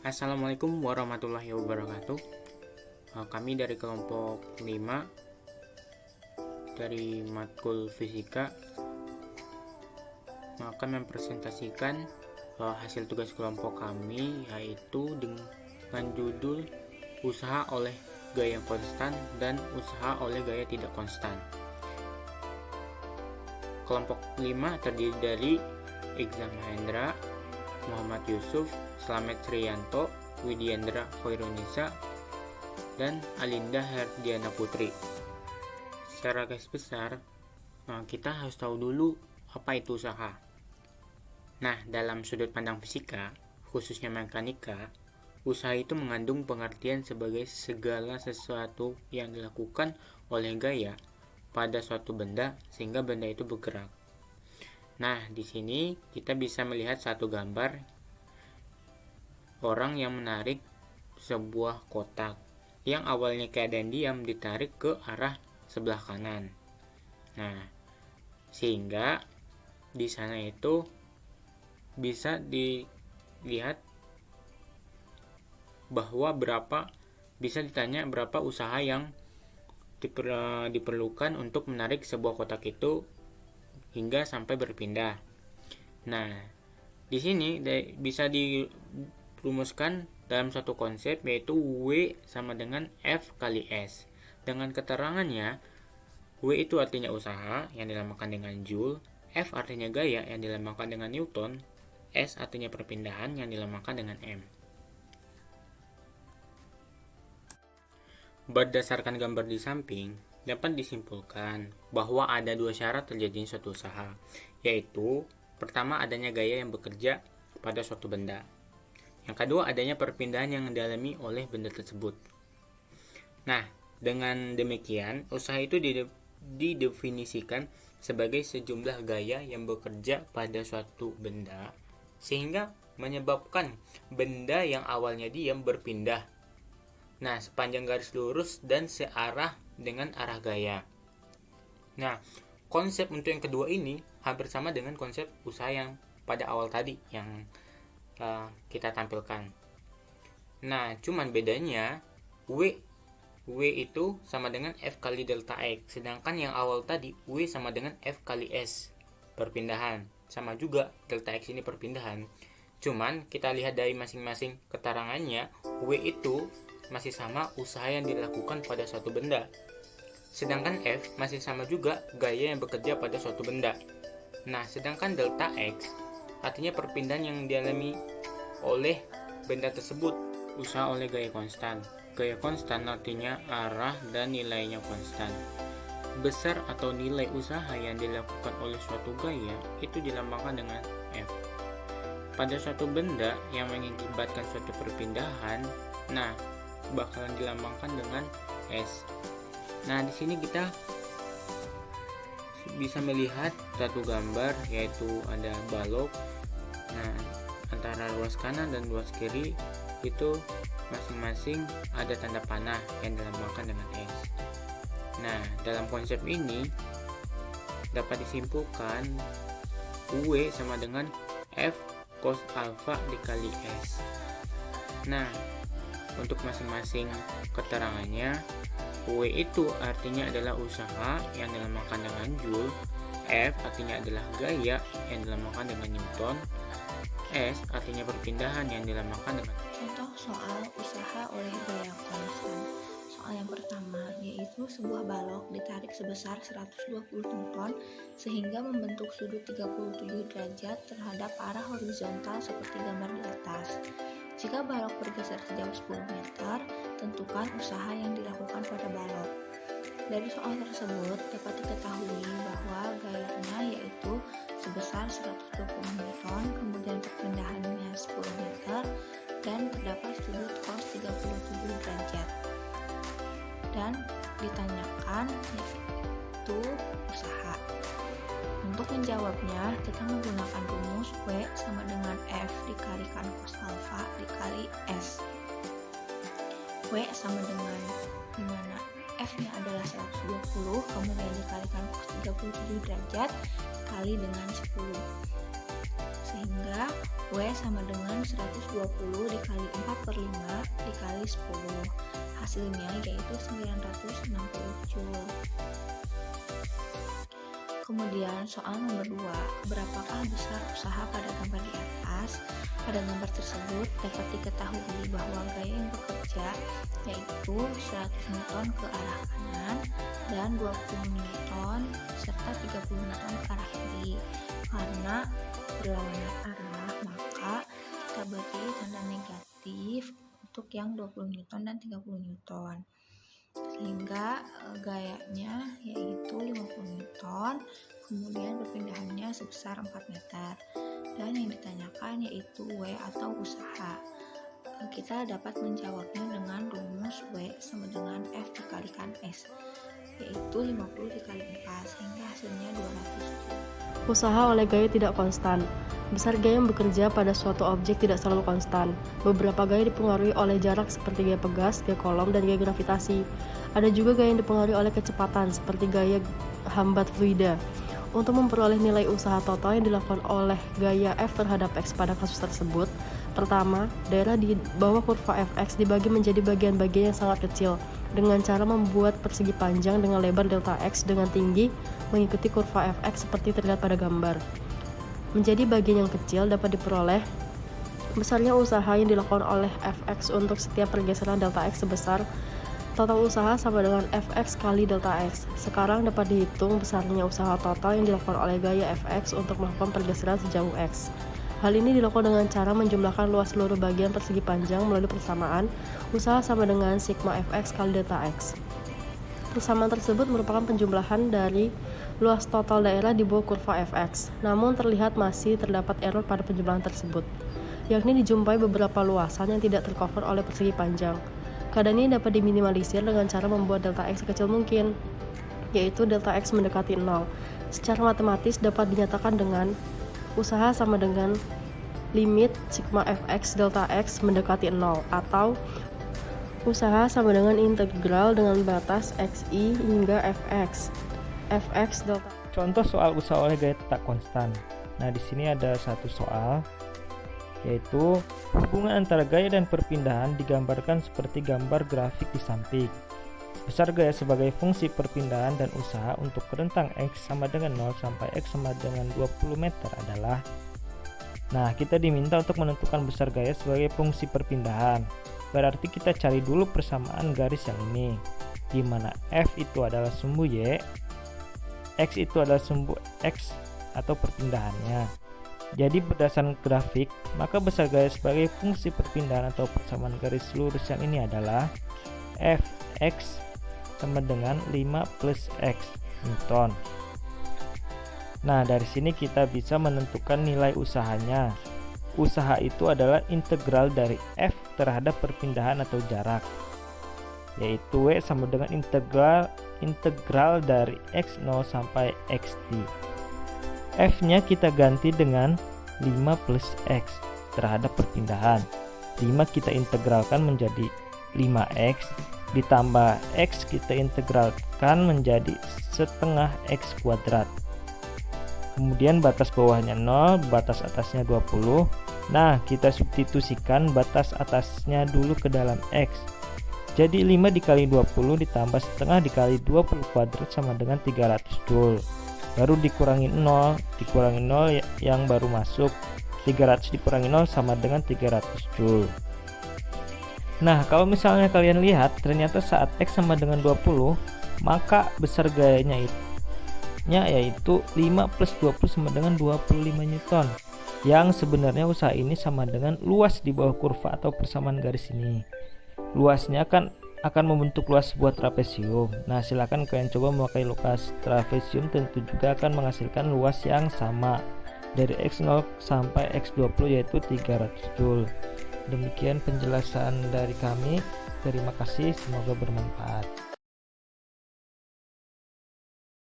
Assalamualaikum warahmatullahi wabarakatuh. Kami dari kelompok 5 dari matkul fisika akan mempresentasikan hasil tugas kelompok kami, yaitu dengan judul usaha oleh gaya konstan dan usaha oleh gaya tidak konstan. Kelompok 5 terdiri dari Iqzam Mahendra, Muhammad Yusuf, Slamet Triyanto, Widyandra Khairunisa, dan Alinda Herdiana Putri. Secara garis besar, kita harus tahu dulu apa itu usaha. Nah, dalam sudut pandang fisika, khususnya mekanika, usaha itu mengandung pengertian sebagai segala sesuatu yang dilakukan oleh gaya pada suatu benda sehingga benda itu bergerak. Nah, di sini kita bisa melihat satu gambar orang yang menarik sebuah kotak yang awalnya keadaan diam ditarik ke arah sebelah kanan. Nah, sehingga di sana itu bisa dilihat bahwa bisa ditanya berapa usaha yang diperlukan untuk menarik sebuah kotak itu hingga sampai berpindah. Nah, di sini bisa dirumuskan dalam satu konsep, yaitu W sama dengan F kali S. Dengan keterangannya, W itu artinya usaha yang dilambangkan dengan Joule, F artinya gaya yang dilambangkan dengan Newton, S artinya perpindahan yang dilambangkan dengan M. Berdasarkan gambar di samping, dapat disimpulkan bahwa ada dua syarat terjadinya suatu usaha, yaitu pertama adanya gaya yang bekerja pada suatu benda. Yang kedua adanya perpindahan yang dialami oleh benda tersebut. Nah, dengan demikian usaha itu didefinisikan sebagai sejumlah gaya yang bekerja pada suatu benda sehingga menyebabkan benda yang awalnya diam berpindah. Nah, sepanjang garis lurus dan searah dengan arah gaya. Nah, konsep untuk yang kedua ini hampir sama dengan konsep usaha yang pada awal tadi yang kita tampilkan. Nah, cuman bedanya W itu sama dengan F kali delta X, sedangkan yang awal tadi W sama dengan F kali S, perpindahan. Sama juga delta X ini perpindahan. Cuman kita lihat dari masing-masing keterangannya, W itu masih sama usaha yang dilakukan pada suatu benda. Sedangkan F masih sama juga gaya yang bekerja pada suatu benda. Nah, sedangkan delta X artinya perpindahan yang dialami oleh benda tersebut, usaha oleh gaya konstan. Gaya konstan artinya arah dan nilainya konstan. Besar atau nilai usaha yang dilakukan oleh suatu gaya itu dilambangkan dengan F. Pada suatu benda yang mengakibatkan suatu perpindahan, nah, bakalan dilambangkan dengan S. Nah, di sini kita bisa melihat satu gambar, yaitu ada balok. Nah, antara ruas kanan dan ruas kiri itu masing-masing ada tanda panah yang dilambangkan dengan S. Nah, dalam konsep ini dapat disimpulkan W sama dengan F cos alpha dikali S. Nah, untuk masing-masing keterangannya, W itu artinya adalah usaha yang dilambangkan dengan Joule, F artinya adalah gaya yang dilambangkan dengan Newton, S artinya perpindahan yang dilambangkan dengan. Contoh soal usaha oleh gaya konstan. Soal yang pertama yaitu sebuah balok ditarik sebesar 120 Newton sehingga membentuk sudut 37 derajat terhadap arah horizontal seperti gambar di atas. Jika balok bergeser sejauh 10 meter, tentukan usaha yang dilakukan pada balok. Dari soal tersebut dapat diketahui bahwa gayanya yaitu sebesar 120 Newton, kemudian perpindahannya 10 meter, dan terdapat sudut cos 37 derajat. Dan ditanyakan yaitu usaha. Untuk menjawabnya, kita menggunakan rumus W sama dengan F dikalikan cos alpha dikali S. W sama dengan dimana F-nya adalah 120, kemudian dikalikan cos 37 derajat kali dengan 10. Sehingga W sama dengan 120 dikali 4/5 dikali 10. Hasilnya yaitu 960 Joule. Kemudian soal nomor 2, berapakah besar usaha pada gambar di atas? Pada gambar tersebut dapat diketahui bahwa gaya yang bekerja yaitu 100 Newton ke arah kanan dan 20 Newton serta 30 Newton ke arah kiri. Karena berlawanan arah, maka kita beri tanda negatif untuk yang 20 Newton dan 30 Newton. Sehingga gayanya yaitu 50 Newton, kemudian perpindahannya sebesar 4 meter. Dan yang ditanyakan yaitu W atau usaha. Kita dapat menjawabnya dengan rumus W sama dengan F dikalikan S, yaitu 50 dikali 4, sehingga hasilnya 200 Joule. Usaha oleh gaya tidak konstan. Besar gaya yang bekerja pada suatu objek tidak selalu konstan. Beberapa gaya dipengaruhi oleh jarak seperti gaya pegas, gaya kolom, dan gaya gravitasi. Ada juga gaya yang dipengaruhi oleh kecepatan seperti gaya hambat fluida. Untuk memperoleh nilai usaha total yang dilakukan oleh gaya F terhadap X pada kasus tersebut, pertama, daerah di bawah kurva Fx dibagi menjadi bagian-bagian yang sangat kecil dengan cara membuat persegi panjang dengan lebar delta X dengan tinggi mengikuti kurva Fx seperti terlihat pada gambar. Menjadi bagian yang kecil dapat diperoleh besarnya usaha yang dilakukan oleh Fx untuk setiap pergeseran delta X sebesar total usaha sama dengan Fx kali delta X. Sekarang dapat dihitung besarnya usaha total yang dilakukan oleh gaya Fx untuk melakukan pergeseran sejauh X. Hal ini dilakukan dengan cara menjumlahkan luas seluruh bagian persegi panjang melalui persamaan usaha sama dengan sigma Fx kali delta X. Persamaan tersebut merupakan penjumlahan dari luas total daerah di bawah kurva Fx. Namun terlihat masih terdapat error pada penjumlahan tersebut, yakni dijumpai beberapa luasan yang tidak tercover oleh persegi panjang. Keadaan ini dapat diminimalisir dengan cara membuat delta X sekecil mungkin, yaitu delta X mendekati 0. Secara matematis dapat dinyatakan dengan usaha sama dengan limit sigma Fx delta X mendekati 0, atau usaha sama dengan integral dengan batas xi hingga Fx delta. Contoh soal usaha oleh gaya tak konstan. Nah, di sini ada satu soal, yaitu hubungan antara gaya dan perpindahan digambarkan seperti gambar grafik di samping. Besar gaya sebagai fungsi perpindahan dan usaha untuk rentang X sama dengan 0 sampai X sama dengan 20 meter adalah. Nah, kita diminta untuk menentukan besar gaya sebagai fungsi perpindahan. Berarti kita cari dulu persamaan garis yang ini, di mana F itu adalah sumbu Y, X itu adalah sumbu X atau perpindahannya. Jadi berdasarkan grafik, maka besar gaya sebagai fungsi perpindahan atau persamaan garis lurus yang ini adalah Fx sama dengan 5 plus X Newton. Nah, dari sini kita bisa menentukan nilai usahanya. Usaha itu adalah integral dari F terhadap perpindahan atau jarak, yaitu W sama dengan integral dari X0 sampai XT. F-nya kita ganti dengan 5 plus X terhadap perpindahan. 5 kita integralkan menjadi 5X, ditambah X kita integralkan menjadi setengah X kuadrat. Kemudian batas bawahnya 0, batas atasnya 20. Nah, kita substitusikan batas atasnya dulu ke dalam X. Jadi 5 dikali 20 ditambah setengah dikali 20 kuadrat sama dengan 300 Joule. Baru dikurangi 0 yang baru masuk. 300 dikurangi 0 sama dengan 300 Joule. Nah, kalau misalnya kalian lihat, ternyata saat X sama dengan 20, maka besar gayanya yaitu 5 plus 20 sama dengan 25 Newton. Yang sebenarnya usaha ini sama dengan luas di bawah kurva atau persamaan garis ini. Luasnya akan membentuk luas sebuah trapesium. Nah, silakan kalian coba memakai luas trapesium, tentu juga akan menghasilkan luas yang sama dari X0 sampai X20 yaitu 300 Joule. Demikian penjelasan dari kami. Terima kasih, semoga bermanfaat.